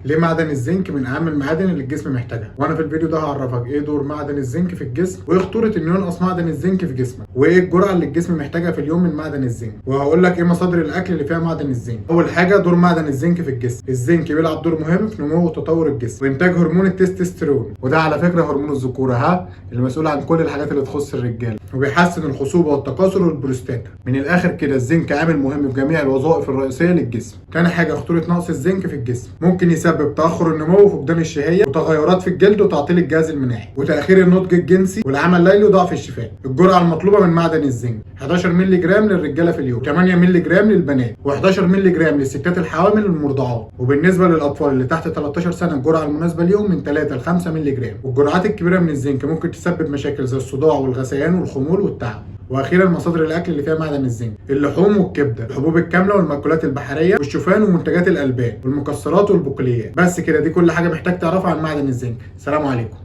ليه معدن الزنك من اهم المعادن اللي الجسم محتاجها، وانا في الفيديو ده هعرفك ايه دور معدن الزنك في الجسم، وايه خطوره انه ينقص معدن الزنك في جسمك، وايه الجرعه اللي الجسم محتاجها في اليوم من معدن الزنك، وهقول لك ايه مصادر الاكل اللي فيها معدن الزنك. اول حاجه دور معدن الزنك في الجسم. الزنك بيلعب دور مهم في نمو وتطور الجسم وانتاج هرمون التستوستيرون، وده على فكره هرمون الذكوره اللي مسؤول عن كل الحاجات اللي تخص الرجال، وبيحسن الخصوبه والتكاثر والبروستاتا. من الاخر كده الزنك عامل مهم في جميع الوظائف الرئيسيه للجسم. تاني حاجه خطوره نقص الزنك في الجسم، ممكن يسبب تاخر النمو وفقدان الشهيه وتغيرات في الجلد وتعطيل الجهاز المناعي وتاخير النضج الجنسي والعمل الليلي وضعف الشفاء. الجرعه المطلوبه من معدن الزنك 11 مللي جرام للرجاله في اليوم، 8 مللي جرام للبنات، و11 مللي جرام للستات الحوامل والمرضعات. وبالنسبه للاطفال اللي تحت 13 سنه الجرعه المناسبه ليهم من 3 ل 5 مللي جرام. والجرعات الكبيره من الزنك ممكن تسبب مشاكل زي الصداع والغثيان والخمول والتعب. واخيرا مصادر الاكل اللي فيها معدن الزنك: اللحوم والكبده، الحبوب الكامله والمأكولات البحريه والشوفان ومنتجات الالبان والمكسرات والبقوليات. بس كده، دي كل حاجه محتاج تعرفها عن معدن الزنك. سلام عليكم.